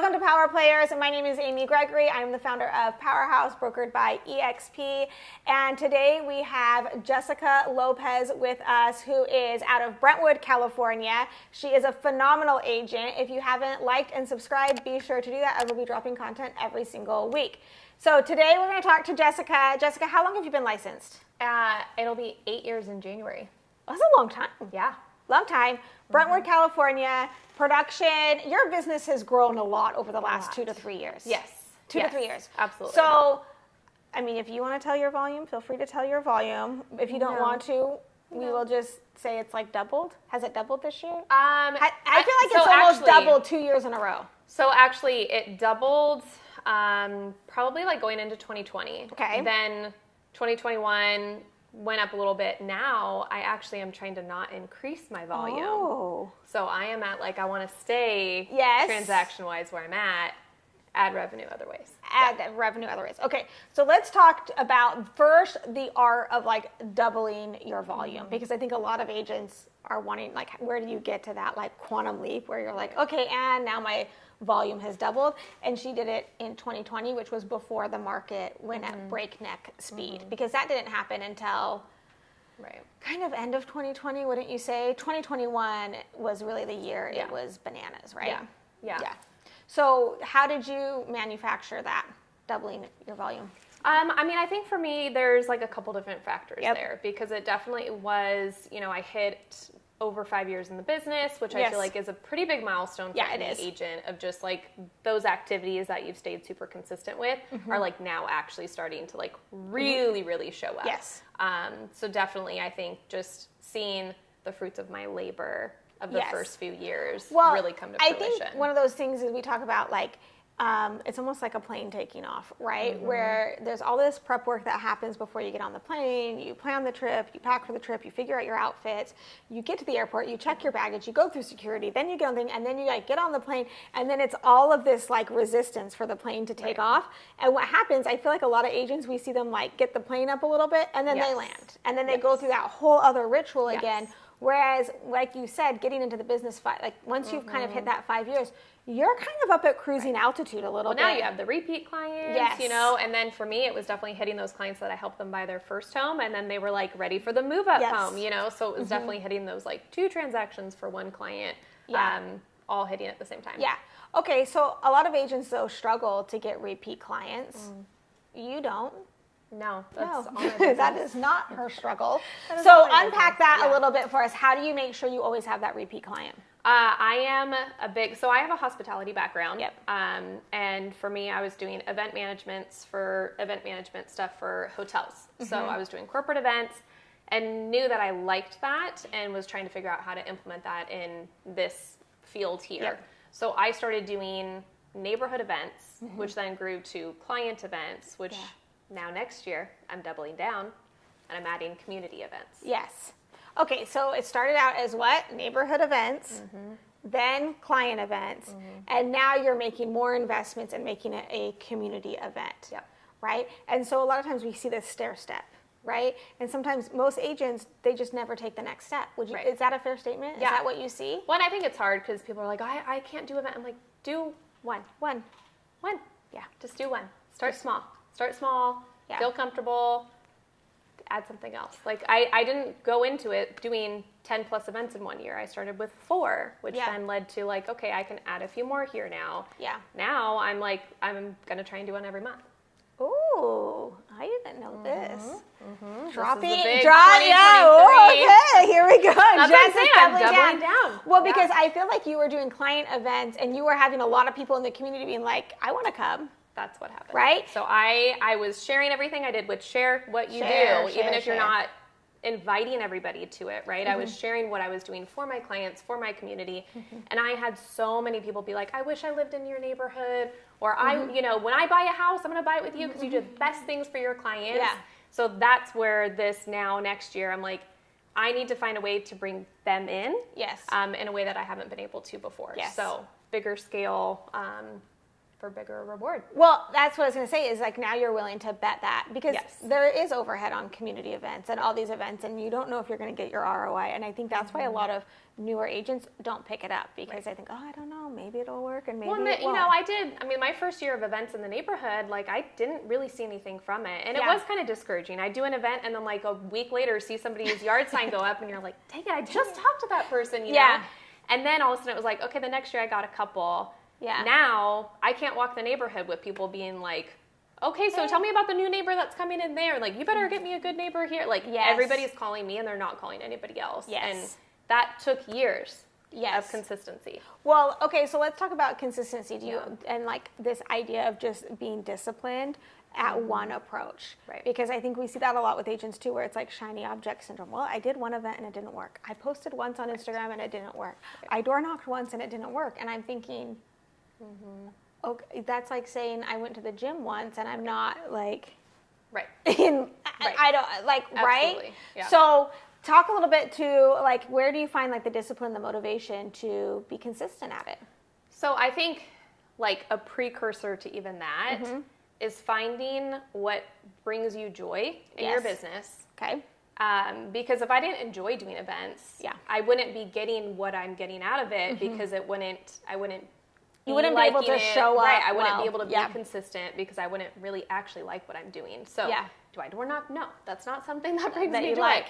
Welcome to Power Players. My name is Amy Gregory. I'm the founder of Powerhouse, brokered by EXP. And today we have Jessica Lopez with us, who is out of Brentwood, California. She is a phenomenal agent. If you haven't liked and subscribed, be sure to do that. I will be dropping content every single week. So today we're going to talk to Jessica. Jessica, how long have you been licensed? It'll be 8 years in January. That's a long time. Yeah. Long time. Brentwood, California. Production. Your business has grown a lot over the last 2 to 3 years. Yes. 2 to 3 years. Absolutely. So, I mean, if you want to tell your volume, feel free to tell your volume. If you don't want to, we will just say it's like doubled. Has it doubled this year? I feel like it's almost doubled 2 years in a row. So actually, it doubled probably like going into 2020. Okay. Then 2021 went up a little bit. Now I actually am trying to not increase my volume. Oh. So I am at like, I want to stay transaction-wise where I'm at, add revenue other ways. Revenue other ways. Okay, so let's talk about first the art of like doubling your volume, because I think a lot of agents are wanting, like, where do you get to that like quantum leap where you're like, okay, and now my volume has doubled. And she did it in 2020, which was before the market went at breakneck speed, because that didn't happen until kind of end of 2020, wouldn't you say? 2021 was really the year it was bananas, right? Yeah. So how did you manufacture that, doubling your volume? I mean, I think for me, there's like a couple different factors there, because it definitely was, you know, I hit over 5 years in the business, which I feel like is a pretty big milestone for any agent, of just like those activities that you've stayed super consistent with are like now actually starting to like really show up. Yes. So definitely, I think just seeing the fruits of my labor of the first few years really come to fruition. I think one of those things is we talk about like, it's almost like a plane taking off, right? Where there's all this prep work that happens before you get on the plane. You plan the trip, you pack for the trip, you figure out your outfits, you get to the airport, you check your baggage, you go through security, then you get on the thing, and then you like get on the plane, and then it's all of this like resistance for the plane to take off. And what happens, I feel like a lot of agents, we see them like get the plane up a little bit, and then they land, and then they go through that whole other ritual again. Whereas, like you said, getting into the business, like once you've kind of hit that 5 years, you're kind of up at cruising altitude a little bit. Well, now you have the repeat clients, you know, and then for me, it was definitely hitting those clients that I helped them buy their first home, and then they were like ready for the move up home, you know, so it was definitely hitting those like 2 transactions for one client, all hitting at the same time. Yeah. Okay, so a lot of agents, though, struggle to get repeat clients. You don't. No, that's that is not her struggle. So unpack that a little bit for us. How do you make sure you always have that repeat client? I am so I have a hospitality background. Yep. And for me, I was doing event management stuff for hotels. So I was doing corporate events and knew that I liked that and was trying to figure out how to implement that in this field here. Yep. So I started doing neighborhood events, which then grew to client events, which now next year I'm doubling down and I'm adding community events. Yes. Okay, so it started out as what? Neighborhood events, then client events, and now you're making more investments and making it a community event, right? And so a lot of times we see this stair step, right? And sometimes most agents, they just never take the next step. Would you? Is that a fair statement? Is that what you see? Well, and I think it's hard because people are like, I can't do event. I'm like, do one. Yeah, just do one. Start small. Feel comfortable. Add something else. Like I didn't go into it doing 10 plus events in 1 year. I started with 4, which then led to like, okay, I can add a few more here now. Yeah. Now I'm like, I'm going to try and do one every month. Ooh, I didn't know this. Dropping. Okay, here we go. I'm doubling down. Well, because I feel like you were doing client events and you were having a lot of people in the community being like, I want to come. That's what happened. Right? So I was sharing everything I did with share what you do, even if you're not inviting everybody to it, right? I was sharing what I was doing for my clients, for my community. And I had so many people be like, I wish I lived in your neighborhood. Or you know, when I buy a house, I'm going to buy it with you because you do the best things for your clients. Yeah. So that's where this now next year, I'm like, I need to find a way to bring them in. Yes. In a way that I haven't been able to before. Yes. So bigger scale, for bigger reward. Well, that's what I was going to say is like now you're willing to bet that because Yes. there is overhead on community events and all these events and you don't know if you're going to get your ROI. And I think that's why a lot of newer agents don't pick it up because they think, oh, I don't know, maybe it'll work and maybe it won't. You know, my first year of events in the neighborhood, like I didn't really see anything from it. And it was kind of discouraging. I do an event and then like a week later see somebody's yard sign go up and you're like, dang it, I just talked to that person, you know? And then all of a sudden it was like, okay, the next year I got a couple. Yeah. Now I can't walk the neighborhood with people being like, okay, so tell me about the new neighbor that's coming in there. Like, you better get me a good neighbor here. Like, everybody's calling me and they're not calling anybody else. Yes. And that took years of consistency. Well, okay, so let's talk about consistency. And like this idea of just being disciplined at one approach. Right. Because I think we see that a lot with agents too, where it's like shiny object syndrome. Well, I did one event and it didn't work. I posted once on Instagram and it didn't work. Right. I door knocked once and it didn't work. And I'm thinking, okay, that's like saying I went to the gym once and I'm not like, I don't like, absolutely. Right? Yeah. So talk a little bit to like, where do you find like the discipline, the motivation to be consistent at it? So I think like a precursor to even that is finding what brings you joy in your business. Okay. Because if I didn't enjoy doing events, I wouldn't be getting what I'm getting out of it because I wouldn't be able to show up. Right. I wouldn't be able to be consistent because I wouldn't really actually like what I'm doing. So do I door knock? No, that's not something that brings me joy. Like,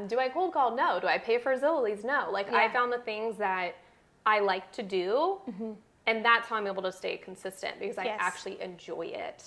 do I cold call? No. Do I pay for Zillies? No. Like I found the things that I like to do. And that's how I'm able to stay consistent because I actually enjoy it.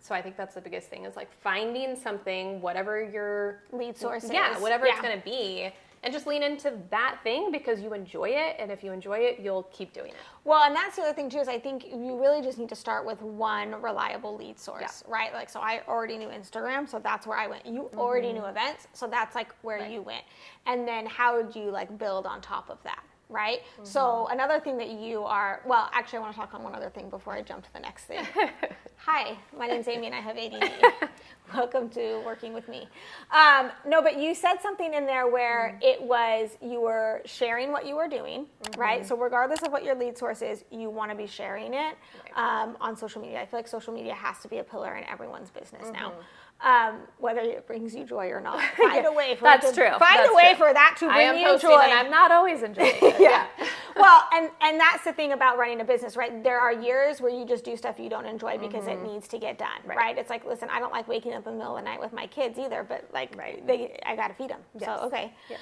So I think that's the biggest thing is like finding something, whatever your lead source is. Whatever it's going to be. And just lean into that thing because you enjoy it. And if you enjoy it, you'll keep doing it. Well, and that's the other thing too is I think you really just need to start with one reliable lead source, right? Like, so I already knew Instagram, so that's where I went. You already knew events, so that's like where you went. And then how would you like build on top of that? Right? So another thing that you are, well, actually I want to talk on one other thing before I jump to the next thing. Hi, my name's Amy and I have ADD. Welcome to working with me. No, but you said something in there where it was, you were sharing what you were doing, right? So regardless of what your lead source is, you want to be sharing it on social media. I feel like social media has to be a pillar in everyone's business now. Whether it brings you joy or not, find a way for that's true. Find a way for that to bring you joy. And I'm not always enjoying it. Well, and that's the thing about running a business, right? There are years where you just do stuff you don't enjoy because it needs to get done, right? It's like, listen, I don't like waking up in the middle of the night with my kids either, but like, I got to feed them. Yes. So, okay. Yes.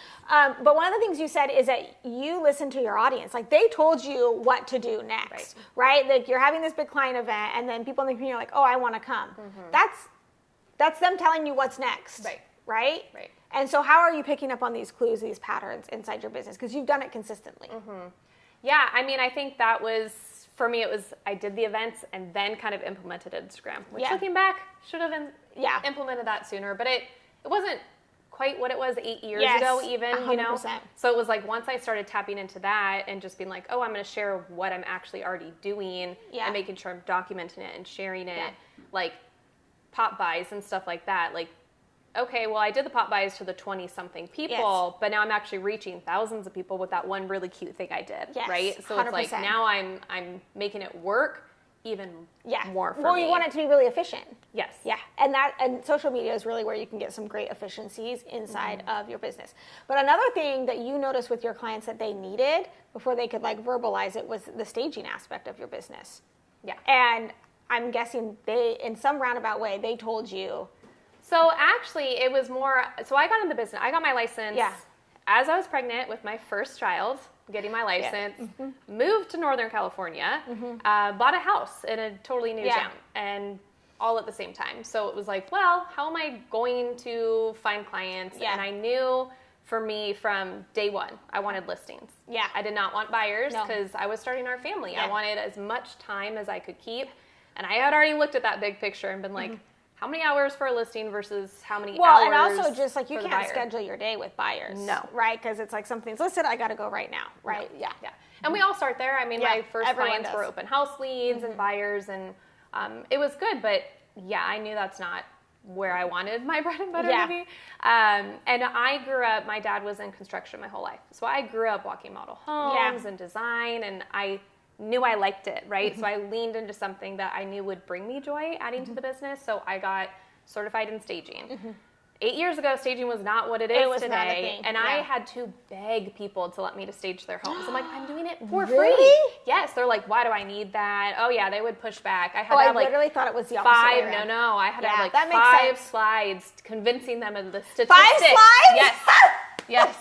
But one of the things you said is that you listen to your audience. Like, they told you what to do next, right? Like, you're having this big client event, and then people in the community are like, oh, I want to come. That's them telling you what's next, right? And so how are you picking up on these clues, these patterns inside your business? Because you've done it consistently. Yeah, I mean, I think that was, for me, it was, I did the events and then kind of implemented Instagram, which looking back, should have implemented that sooner. But it wasn't quite what it was 8 years ago even, 100%. You know? So it was like once I started tapping into that and just being like, oh, I'm going to share what I'm actually already doing and making sure I'm documenting it and sharing it, like pop buys and stuff like that. Like, okay, well, I did the pop buys to the 20-something people, but now I'm actually reaching thousands of people with that one really cute thing I did, right? So 100%. It's like now I'm making it work even more for me. Well, you want it to be really efficient. Yes. Yeah, and social media is really where you can get some great efficiencies inside of your business. But another thing that you noticed with your clients that they needed before they could like verbalize it was the staging aspect of your business. Yeah. And I'm guessing they, in some roundabout way, they told you. So actually, it was more, so I got in the business, I got my license as I was pregnant with my first child, getting my license, moved to Northern California, bought a house in a totally new town, and all at the same time. So it was like, well, how am I going to find clients? And I knew for me from day one, I wanted listings. Yeah. I did not want buyers because I was starting our family. I wanted as much time as I could keep. And I had already looked at that big picture and been like, how many hours for a listing versus how many hours? Well, and also just like you can't schedule your day with buyers. No. Right? Because it's like something's listed, I got to go right now. Right? No. Yeah. And we all start there. I mean, my first clients were open house leads and buyers, and it was good. But yeah, I knew that's not where I wanted my bread and butter to be. And I grew up, my dad was in construction my whole life. So I grew up walking model homes and design, and I knew I liked it, right? So I leaned into something that I knew would bring me joy adding to the business. So I got certified in staging. 8 years ago, staging was not what it is today. Not a thing. And I had to beg people to let me to stage their homes. I'm like, I'm doing it for Really? free. Yes. They're like, why do I need that? Oh yeah, they would push back. I had to have like literally thought it was the opposite way around. No. I had to have like that makes 5 sense. slides convincing them of the statistics. 5 slides? Yes. Yes.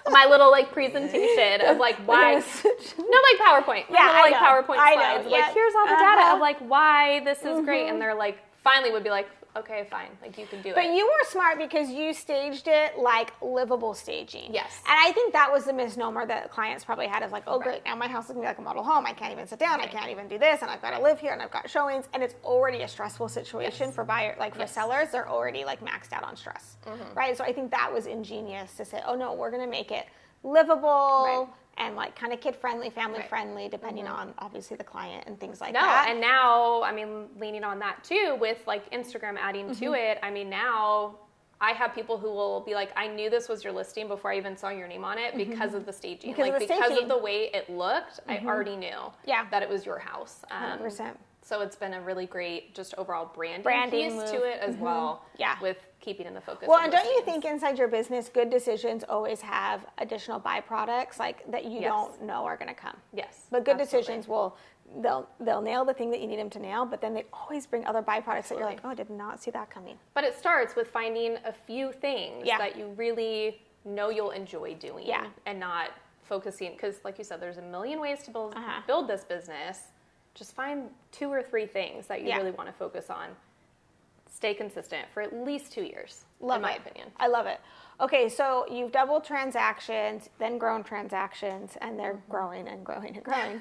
My little like presentation of like why, like PowerPoint. My little, like PowerPoint slides. Like here's all the data of like why this is great. And they're like, finally would be like, okay, fine, like you can do it. But you were smart because you staged it like livable staging. Yes. And I think that was the misnomer that clients probably had is like, oh great, now my house is gonna be like a model home. I can't even sit down, I can't even do this, and I've got to live here, and I've got showings, and it's already a stressful situation for buyer, like for sellers. They're already like maxed out on stress, right? So I think that was ingenious to say, oh no, we're gonna make it livable. And like kind of kid friendly, family friendly, depending on obviously the client and things like that. And now, I mean, leaning on that too with like Instagram adding to it. I mean, now I have people who will be like, I knew this was your listing before I even saw your name on it because of the staging. Because of the way it looked, I already knew that it was your house. 100%. So it's been a really great just overall branding piece move. to it as well. With keeping in the focus. Well, and don't you think inside your business, good decisions always have additional byproducts like that you don't know are going to come? Yes. But good decisions they'll nail the thing that you need them to nail, but then they always bring other byproducts that you're like, oh, I did not see that coming. But it starts with finding a few things that you really know you'll enjoy doing and not focusing, because like you said, there's a million ways to build this business. Just find 2 or 3 things that you really want to focus on. Stay consistent for at least 2 years, in my opinion. I love it. Okay, so you've doubled transactions, then grown transactions, and they're growing and growing and growing.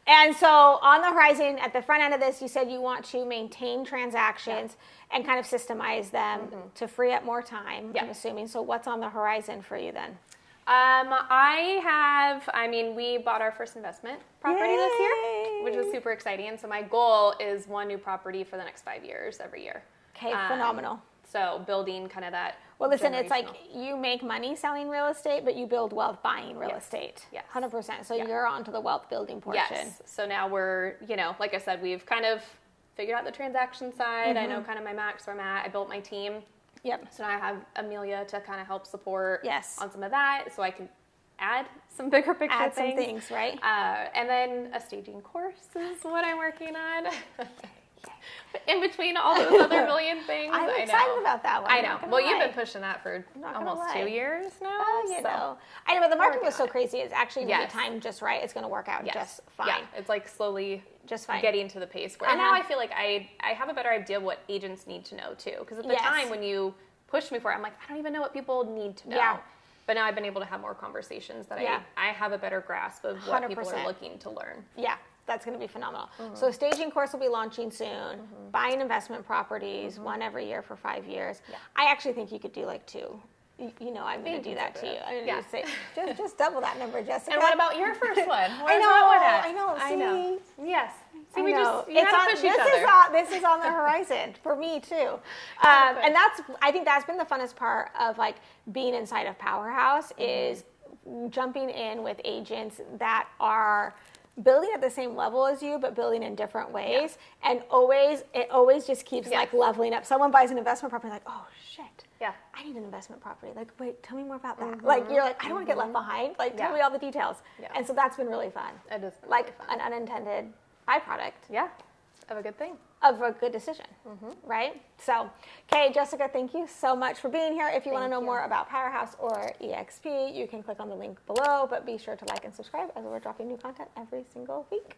And so on the horizon, at the front end of this, you said you want to maintain transactions and kind of systemize them to free up more time, I'm assuming. So what's on the horizon for you then? We bought our first investment property this year, which was super exciting. So my goal is 1 new property for the next 5 years every year. Okay, phenomenal. So building kind of that. Well, listen, it's like you make money selling real estate, but you build wealth buying real estate. Yes. 100%. So you're on to the wealth building portion. Yes. So now we're, like I said, we've kind of figured out the transaction side. I know kind of my max where I'm at. I built my team. Yep. So now I have Amelia to kind of help support on some of that, so I can add some bigger picture things. Add some things, right? And then a staging course is what I'm working on. In between all those other million things. I'm excited about that one. I know. Well, you've been pushing that for almost 2 years now. I know, but the market was so crazy. It's actually going to be timed just right. It's going to work out just fine. Yeah, it's like slowly just fine. Getting to the pace where, and now I feel like I have a better idea of what agents need to know too. Because at the time when you pushed me for it, I'm like, I don't even know what people need to know. Yeah. But now I've been able to have more conversations that I have a better grasp of what 100%. People are looking to learn. Yeah. That's going to be phenomenal. So staging course will be launching soon. Buying investment properties, 1 every year for 5 years. Yeah. I actually think you could do like 2. I'm going to do that to you. I'm going to say, just double that number, Jessica. And what about your first one? I know. I know. Yes. See, we know. You gotta push each other. This is on the horizon for me too. And I think that's been the funnest part of like being inside of Powerhouse is jumping in with agents that are building at the same level as you, but building in different ways. Yeah. And it always just keeps like leveling up. Someone buys an investment property, like, oh shit, I need an investment property. Like, wait, tell me more about that. Like, you're like, I don't want to get left behind. Like, tell me all the details. Yeah. And so that's been really fun. It is like really fun. An unintended byproduct. Yeah, of a good thing. Of a good decision, right? So, okay, Jessica, thank you so much for being here. If you want to know more about Powerhouse or EXP, you can click on the link below, but be sure to like and subscribe as we're dropping new content every single week.